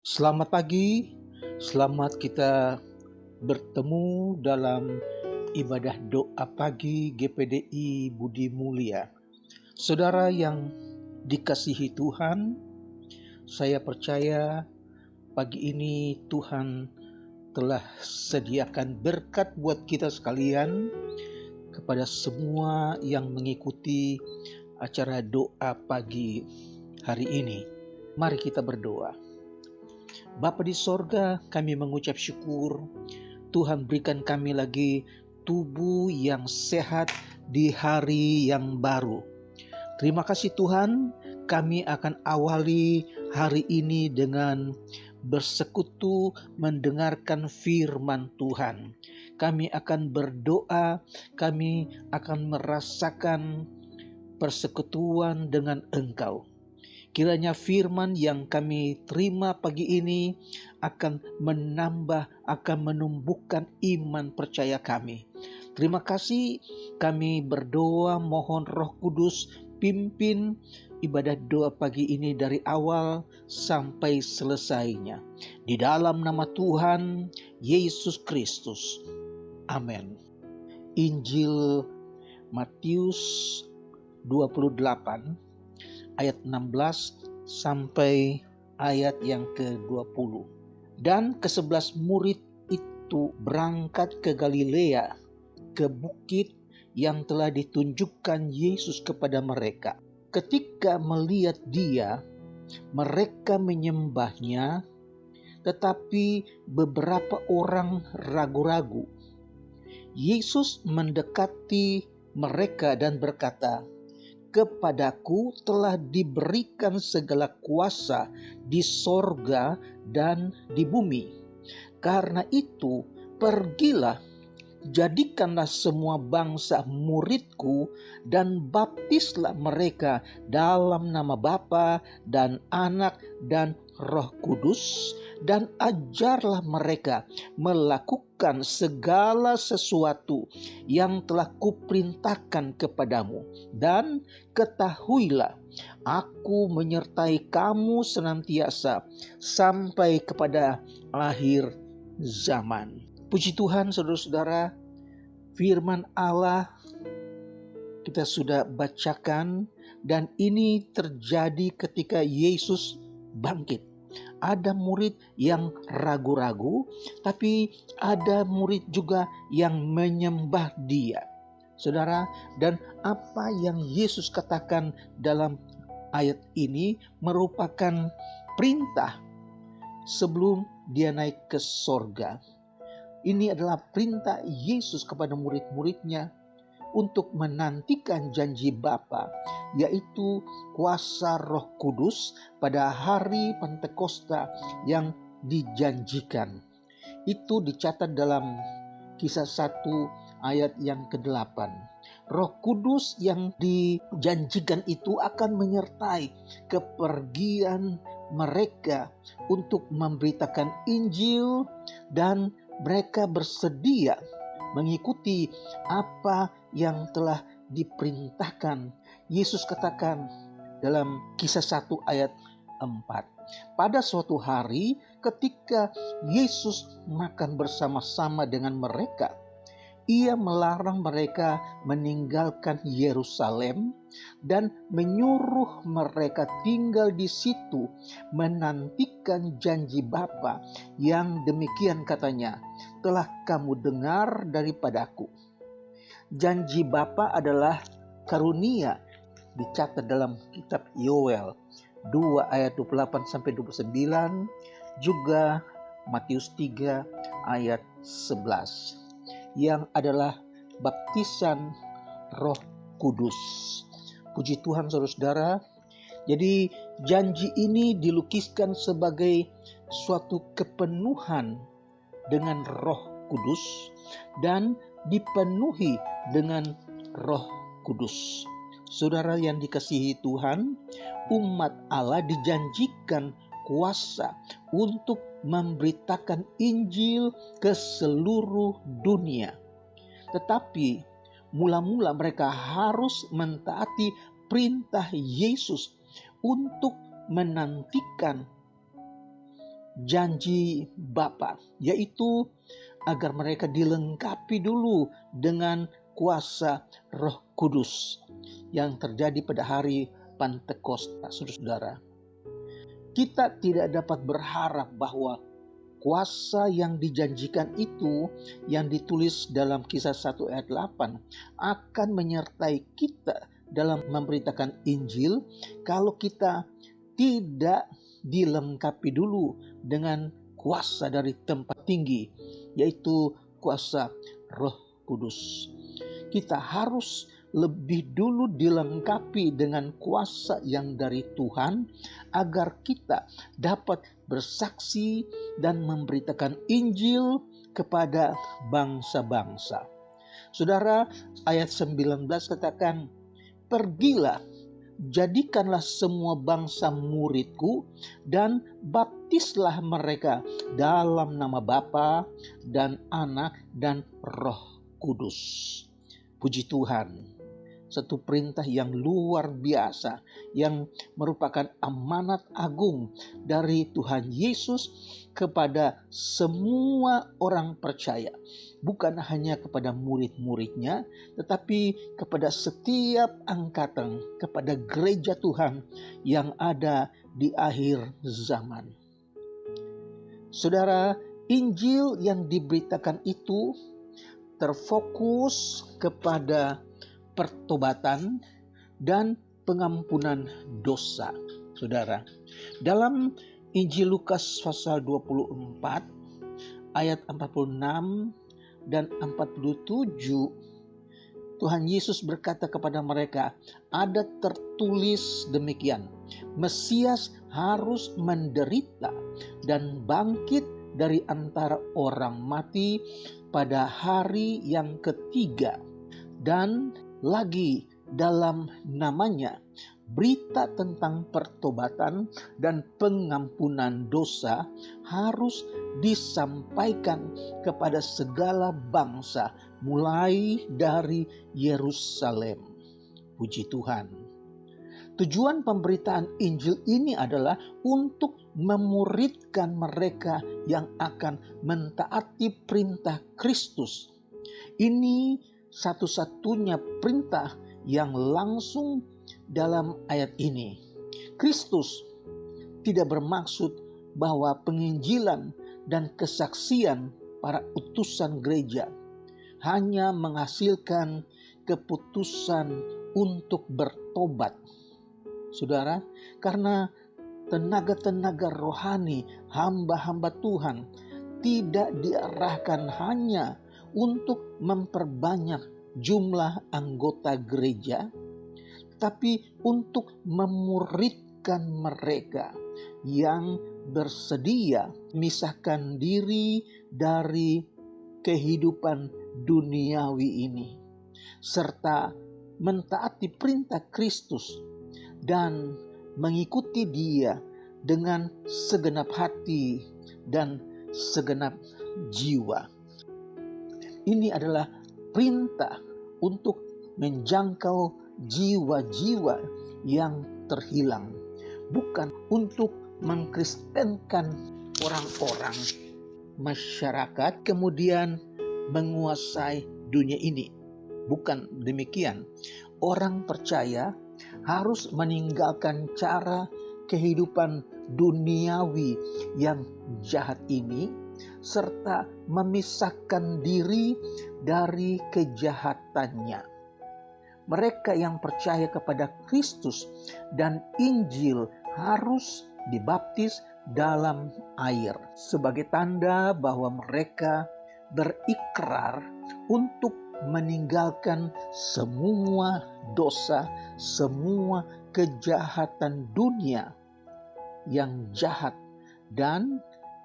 Selamat pagi, selamat kita bertemu dalam ibadah doa pagi GPDI Budi Mulia. Saudara yang dikasihi Tuhan, saya percaya pagi ini Tuhan telah sediakan berkat buat kita sekalian, kepada semua yang mengikuti acara doa pagi hari ini. Mari kita berdoa. Bapa di sorga, kami mengucap syukur Tuhan berikan kami lagi tubuh yang sehat di hari yang baru. Terima kasih Tuhan, kami akan awali hari ini dengan bersekutu mendengarkan firman Tuhan. Kami akan berdoa, kami akan merasakan persekutuan dengan Engkau. Kiranya firman yang kami terima pagi ini akan menambah, akan menumbuhkan iman percaya kami. Terima kasih, kami berdoa mohon Roh Kudus pimpin ibadah doa pagi ini dari awal sampai selesainya. Di dalam nama Tuhan Yesus Kristus. Amin. Injil Matius 28 ayat 16 sampai ayat yang ke-20. Dan ke-11 murid itu berangkat ke Galilea, ke bukit yang telah ditunjukkan Yesus kepada mereka. Ketika melihat Dia, mereka menyembahnya, tetapi beberapa orang ragu-ragu. Yesus mendekati mereka dan berkata, "Kepadaku telah diberikan segala kuasa di sorga dan di bumi. Karena itu, pergilah, jadikanlah semua bangsa muridku dan baptislah mereka dalam nama Bapa dan Anak dan Roh Kudus, dan ajarlah mereka melakukan segala sesuatu yang telah kuperintahkan kepadamu. Dan ketahuilah, aku menyertai kamu senantiasa sampai kepada akhir zaman." Puji Tuhan, saudara-saudara, firman Allah kita sudah bacakan, dan ini terjadi ketika Yesus bangkit. Ada murid yang ragu-ragu, tapi ada murid juga yang menyembah Dia. Saudara, dan apa yang Yesus katakan dalam ayat ini merupakan perintah sebelum Dia naik ke sorga. Ini adalah perintah Yesus kepada murid-muridnya untuk menantikan janji Bapa, yaitu kuasa Roh Kudus pada hari Pentakosta yang dijanjikan. Itu dicatat dalam Kisah 1 ayat yang ke-8. Roh Kudus yang dijanjikan itu akan menyertai kepergian mereka untuk memberitakan Injil, dan mereka bersedia mengikuti apa yang telah diperintahkan. Yesus katakan dalam Kisah 1 ayat 4. Pada suatu hari ketika Yesus makan bersama-sama dengan mereka, Ia melarang mereka meninggalkan Yerusalem dan menyuruh mereka tinggal di situ menantikan janji Bapa yang demikian katanya, "Telah kamu dengar daripadaku." Janji Bapa adalah karunia, dicatat dalam kitab Yoel 2 ayat 28 sampai 29, juga Matius 3 ayat 11, yang adalah baptisan Roh Kudus. Puji Tuhan, saudara-saudara. Jadi janji ini dilukiskan sebagai suatu kepenuhan dengan Roh Kudus dan dipenuhi dengan Roh Kudus. Saudara yang dikasihi Tuhan, umat Allah dijanjikan kuasa untuk memberitakan Injil ke seluruh dunia. Tetapi mula-mula mereka harus mentaati perintah Yesus untuk menantikan janji Bapa, yaitu agar mereka dilengkapi dulu dengan kuasa Roh Kudus yang terjadi pada hari Pentakosta. Saudara, kita tidak dapat berharap bahwa kuasa yang dijanjikan itu yang ditulis dalam Kisah 1 ayat 8 akan menyertai kita dalam memberitakan Injil kalau kita tidak dilengkapi dulu dengan kuasa dari tempat tinggi, yaitu kuasa Roh Kudus. Kita harus lebih dulu dilengkapi dengan kuasa yang dari Tuhan agar kita dapat bersaksi dan memberitakan Injil kepada bangsa-bangsa. Saudara, ayat 19 katakan, "Pergilah, jadikanlah semua bangsa muridku dan baptislah mereka dalam nama Bapa dan Anak dan Roh Kudus." Puji Tuhan. Satu perintah yang luar biasa yang merupakan amanat agung dari Tuhan Yesus kepada semua orang percaya. Bukan hanya kepada murid-muridnya, tetapi kepada setiap angkatan, kepada gereja Tuhan yang ada di akhir zaman. Saudara, Injil yang diberitakan itu terfokus kepada pertobatan dan pengampunan dosa. Saudara, dalam Injil Lukas pasal 24 ayat 46 dan 47, Tuhan Yesus berkata kepada mereka, ada tertulis demikian, Mesias harus menderita dan bangkit dari antara orang mati pada hari yang ketiga, dan lagi dalam namanya berita tentang pertobatan dan pengampunan dosa harus disampaikan kepada segala bangsa mulai dari Yerusalem. Puji Tuhan. Tujuan pemberitaan Injil ini adalah untuk memuridkan mereka yang akan mentaati perintah Kristus. Ini satu-satunya perintah yang langsung dalam ayat ini. Kristus tidak bermaksud bahwa penginjilan dan kesaksian para utusan gereja hanya menghasilkan keputusan untuk bertobat. Saudara, karena tenaga-tenaga rohani hamba-hamba Tuhan tidak diarahkan hanya untuk memperbanyak jumlah anggota gereja, tapi untuk memuridkan mereka yang bersedia memisahkan diri dari kehidupan duniawi ini, serta mentaati perintah Kristus dan mengikuti Dia dengan segenap hati dan segenap jiwa. Ini adalah perintah untuk menjangkau jiwa-jiwa yang terhilang, bukan untuk mengkristenkan orang-orang masyarakat kemudian menguasai dunia ini. Bukan demikian. Orang percaya harus meninggalkan cara kehidupan duniawi yang jahat ini serta memisahkan diri dari kejahatannya. Mereka yang percaya kepada Kristus dan Injil harus dibaptis dalam air sebagai tanda bahwa mereka berikrar untuk meninggalkan semua dosa, semua kejahatan dunia yang jahat dan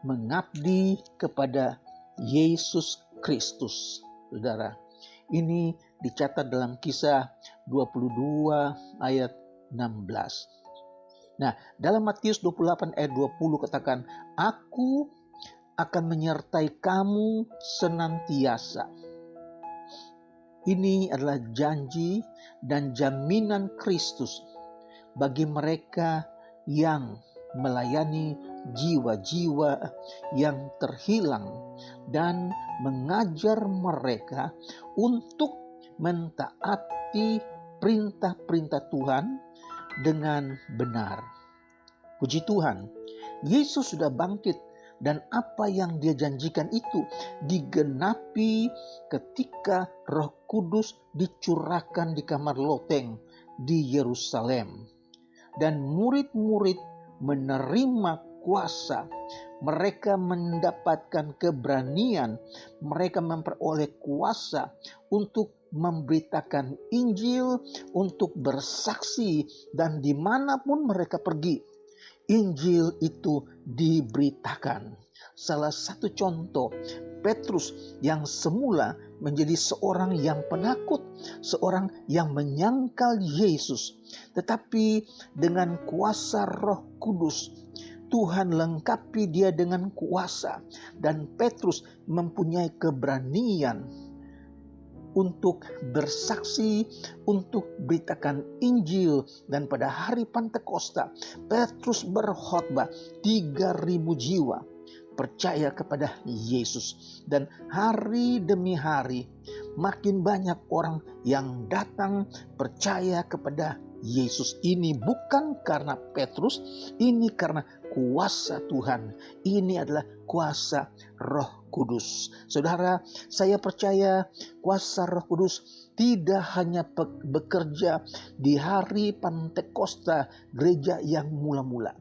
mengabdi kepada Yesus Kristus. Saudara, ini dicatat dalam Kisah 22 ayat 16. Nah, dalam Matius 28 ayat 20 katakan, Aku akan menyertai kamu senantiasa. Ini adalah janji dan jaminan Kristus bagi mereka yang melayani jiwa-jiwa yang terhilang dan mengajar mereka untuk mentaati perintah-perintah Tuhan dengan benar. Puji Tuhan, Yesus sudah bangkit dan apa yang Dia janjikan itu digenapi ketika Roh Kudus dicurahkan di kamar loteng di Yerusalem. Dan murid-murid menerima kuasa, mereka mendapatkan keberanian, mereka memperoleh kuasa untuk memberitakan Injil, untuk bersaksi, dan dimanapun mereka pergi, Injil itu diberitakan. Salah satu contoh, Petrus yang semula menjadi seorang yang penakut, seorang yang menyangkal Yesus, tetapi dengan kuasa Roh Kudus Tuhan lengkapi dia dengan kuasa, dan Petrus mempunyai keberanian untuk bersaksi, untuk beritakan Injil. Dan pada hari Pentakosta, Petrus berkhotbah, 3.000 jiwa percaya kepada Yesus. Dan hari demi hari makin banyak orang yang datang percaya kepada Yesus. Ini bukan karena Petrus, ini karena kuasa Tuhan. Ini adalah kuasa Roh Kudus. Saudara, saya percaya kuasa Roh Kudus tidak hanya bekerja di hari Pentakosta gereja yang mula-mula.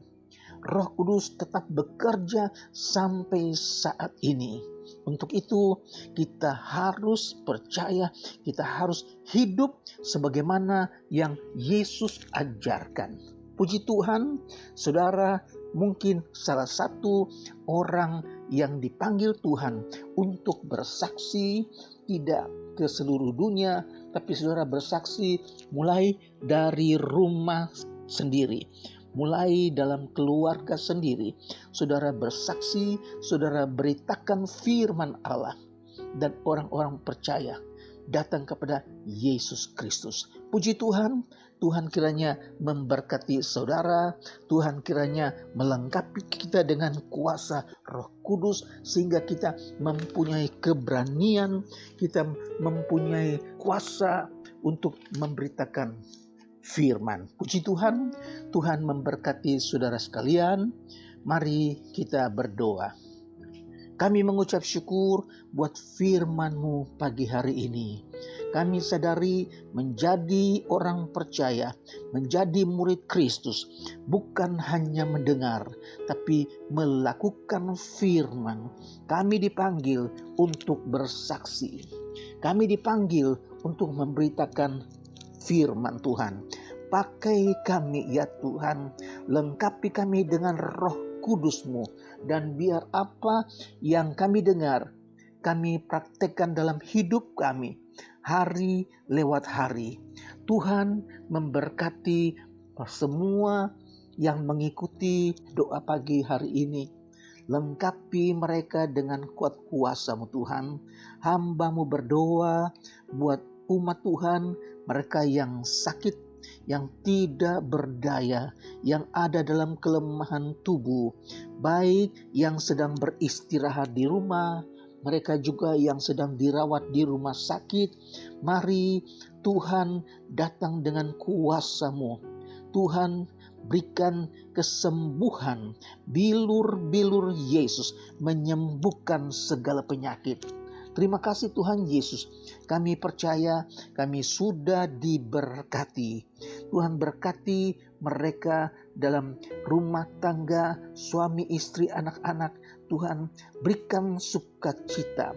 Roh Kudus tetap bekerja sampai saat ini. Untuk itu kita harus percaya, kita harus hidup sebagaimana yang Yesus ajarkan. Puji Tuhan, saudara mungkin salah satu orang yang dipanggil Tuhan untuk bersaksi, tidak ke seluruh dunia, tapi saudara bersaksi mulai dari rumah sendiri. Mulai dalam keluarga sendiri, saudara bersaksi, saudara beritakan firman Allah, dan orang-orang percaya datang kepada Yesus Kristus. Puji Tuhan, Tuhan kiranya memberkati saudara, Tuhan kiranya melengkapi kita dengan kuasa Roh Kudus, sehingga kita mempunyai keberanian, kita mempunyai kuasa untuk memberitakan firman. Puji Tuhan, Tuhan memberkati saudara sekalian. Mari kita berdoa. Kami mengucap syukur buat firman-Mu pagi hari ini. Kami sadari menjadi orang percaya, menjadi murid Kristus, bukan hanya mendengar, tapi melakukan firman. Kami dipanggil untuk bersaksi. Kami dipanggil untuk memberitakan firman Tuhan. Pakai kami ya Tuhan, lengkapi kami dengan Roh Kudus-Mu, dan biar apa yang kami dengar, kami praktekkan dalam hidup kami, hari lewat hari. Tuhan memberkati semua yang mengikuti doa pagi hari ini. Lengkapi mereka dengan kuat kuasa-Mu Tuhan. Hamba-Mu berdoa buat umat Tuhan, mereka yang sakit, yang tidak berdaya, yang ada dalam kelemahan tubuh, baik yang sedang beristirahat di rumah, mereka juga yang sedang dirawat di rumah sakit. Mari Tuhan datang dengan kuasa-Mu. Tuhan berikan kesembuhan. Bilur-bilur Yesus menyembuhkan segala penyakit. Terima kasih Tuhan Yesus. Kami percaya kami sudah diberkati. Tuhan berkati mereka dalam rumah tangga, suami, istri, anak-anak. Tuhan berikan sukacita.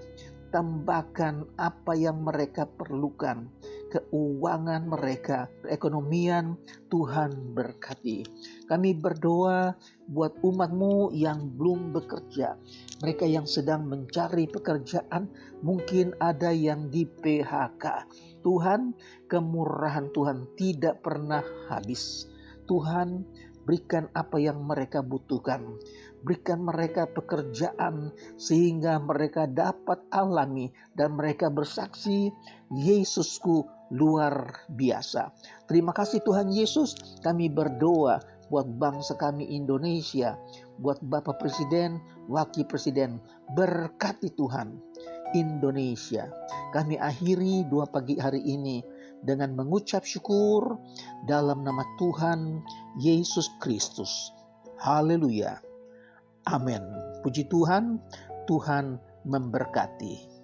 Tambahkan apa yang mereka perlukan. Keuangan mereka, perekonomian, Tuhan berkati. Kami berdoa buat umat-Mu yang belum bekerja. Mereka yang sedang mencari pekerjaan, mungkin ada yang di PHK. Tuhan, kemurahan Tuhan tidak pernah habis. Tuhan, berikan apa yang mereka butuhkan. Berikan mereka pekerjaan sehingga mereka dapat alami dan mereka bersaksi, Yesusku luar biasa. Terima kasih Tuhan Yesus, kami berdoa buat bangsa kami Indonesia, buat Bapak Presiden, Wakil Presiden. Berkati Tuhan Indonesia. Kami akhiri doa pagi hari ini dengan mengucap syukur dalam nama Tuhan Yesus Kristus. Haleluya. Amin. Puji Tuhan, Tuhan memberkati.